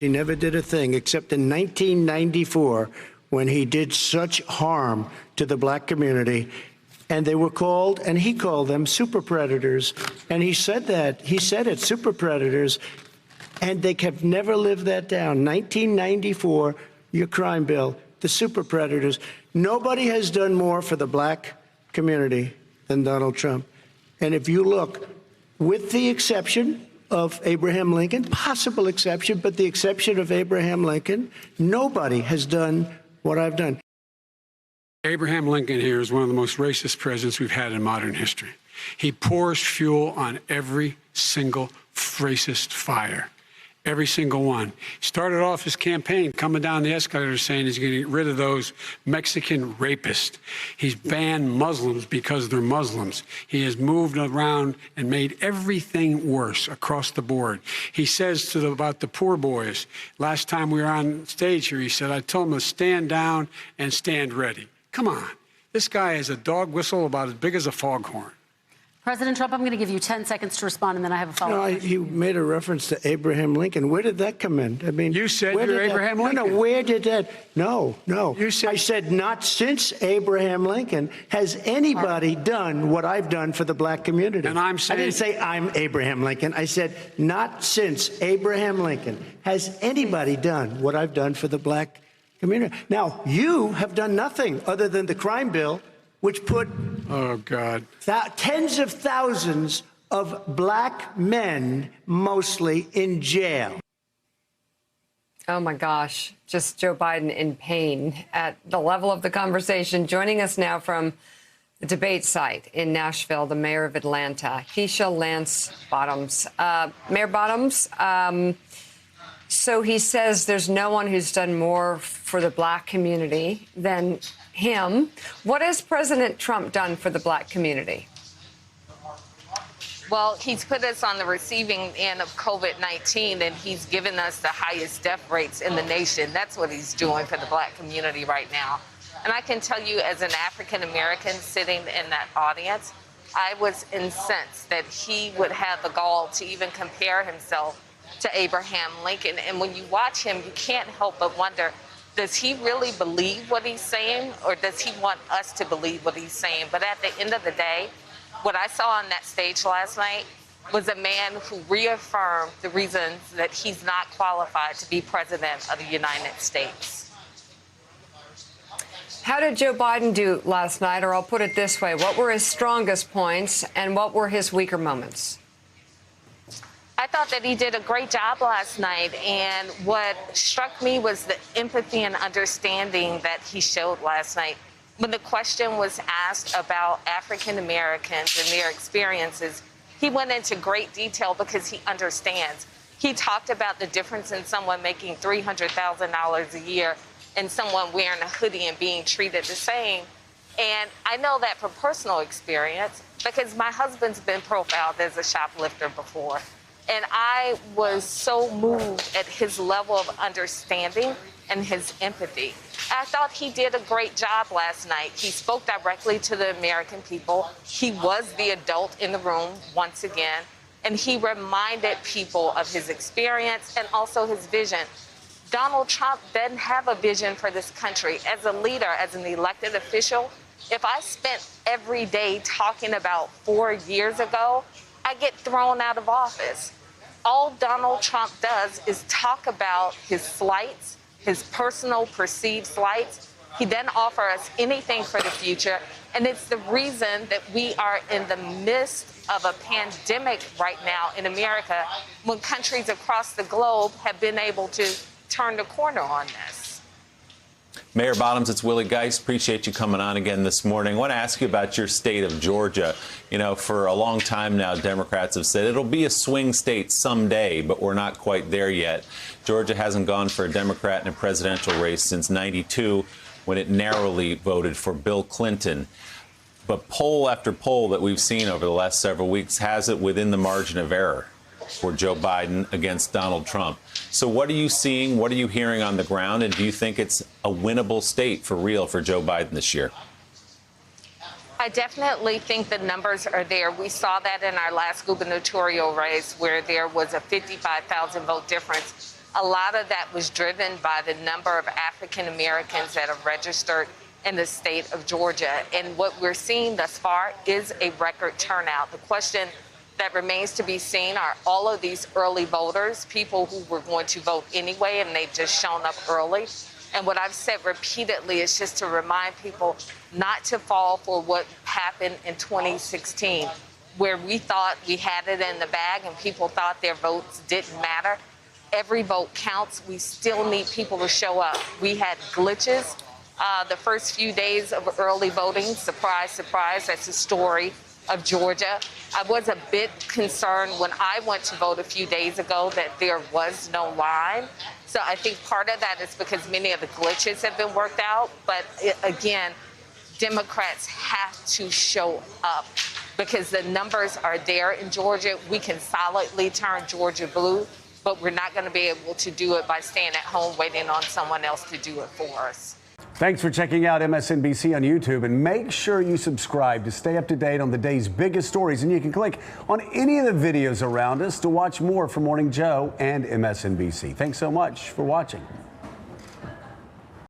He never did a thing except in 1994 when he did such harm to the black community. And they were called, and he called them super predators. And he said that. He said it, super predators. And they have never lived that down. 1994, your crime bill, the super predators. Nobody has done more for the black community than Donald Trump. And if you look, with the exception of Abraham Lincoln, possible exception, but the exception of Abraham Lincoln, nobody has done what I've done. Abraham Lincoln here is one of the most racist presidents we've had in modern history. He pours fuel on every single racist fire. Every single one. He started off his campaign coming down the escalator saying he's going to get rid of those Mexican rapists. He's banned Muslims because they're Muslims. He has moved around and made everything worse across the board. He says about the poor boys, last time we were on stage here, he said, I told them to stand down and stand ready. Come on. This guy has a dog whistle about as big as a foghorn. President Trump, I'm going to give you 10 seconds to respond, and then I have a follow-up. No, you made a reference to Abraham Lincoln. Where did that come in? I mean, you said you're Abraham Lincoln. No, where did that? No. You said, I said not since Abraham Lincoln has anybody done what I've done for the black community. And I'm saying, I didn't say I'm Abraham Lincoln. I said not since Abraham Lincoln has anybody done what I've done for the black community. Now, you have done nothing other than the crime bill, which put tens of thousands of black men, mostly, in jail. Oh, my gosh. Just Joe Biden in pain at the level of the conversation. Joining us now from the debate site in Nashville, the mayor of Atlanta, Keisha Lance Bottoms. Mayor Bottoms, so he says there's no one who's done more for the black community than him. What has President Trump done for the black community? Well, he's put us on the receiving end of COVID-19, and he's given us the highest death rates in the nation. That's what he's doing for the black community right now. And I can tell you, as an African-American sitting in that audience, I was incensed that he would have the gall to even compare himself to Abraham Lincoln. And when you watch him, you can't help but wonder, does he really believe what he's saying, or does he want us to believe what he's saying? But at the end of the day, what I saw on that stage last night was a man who reaffirmed the reasons that he's not qualified to be president of the United States. How did Joe Biden do last night? Or I'll put it this way, what were his strongest points and what were his weaker moments? I thought that he did a great job last night, and what struck me was the empathy and understanding that he showed last night. When the question was asked about African Americans and their experiences, he went into great detail because he understands. He talked about the difference in someone making $300,000 a year and someone wearing a hoodie and being treated the same. And I know that from personal experience because my husband's been profiled as a shoplifter before. And I was so moved at his level of understanding and his empathy. I thought he did a great job last night. He spoke directly to the American people. He was the adult in the room once again, and he reminded people of his experience and also his vision. Donald Trump doesn't have a vision for this country. As a leader, as an elected official, if I spent every day talking about 4 years ago, I get thrown out of office. All Donald Trump does is talk about his slights, his personal perceived slights. He doesn't offer us anything for the future. And it's the reason that we are in the midst of a pandemic right now in America when countries across the globe have been able to turn the corner on this. Mayor Bottoms, it's Willie Geist. Appreciate you coming on again this morning. I want to ask you about your state of Georgia. You know, for a long time now, Democrats have said it'll be a swing state someday, but we're not quite there yet. Georgia hasn't gone for a Democrat in a presidential race since '92, when it narrowly voted for Bill Clinton. But poll after poll that we've seen over the last several weeks has it within the margin of error for Joe Biden against Donald Trump. So what are you seeing? What are you hearing on the ground? And do you think it's a winnable state for real for Joe Biden this year? I definitely think the numbers are there. We saw that in our last gubernatorial race where there was a 55,000 vote difference A lot of that was driven by the number of African Americans that are registered in the state of Georgia. And what we're seeing thus far is a record turnout. The question that remains to be seen are all of these early voters, people who were going to vote anyway, and they've just shown up early. And what I've said repeatedly is just to remind people not to fall for what happened in 2016, where we thought we had it in the bag and people thought their votes didn't matter. Every vote counts. We still need people to show up. We had glitches the first few days of early voting. Surprise, surprise, that's the story of Georgia. I was a bit concerned when I went to vote a few days ago that there was no line. So I think part of that is because many of the glitches have been worked out. But again, Democrats have to show up because the numbers are there in Georgia. We can solidly turn Georgia blue, but we're not going to be able to do it by staying at home waiting on someone else to do it for us. Thanks for checking out MSNBC on YouTube, and make sure you subscribe to stay up to date on the day's biggest stories. And you can click on any of the videos around us to watch more from Morning Joe and MSNBC. Thanks so much for watching.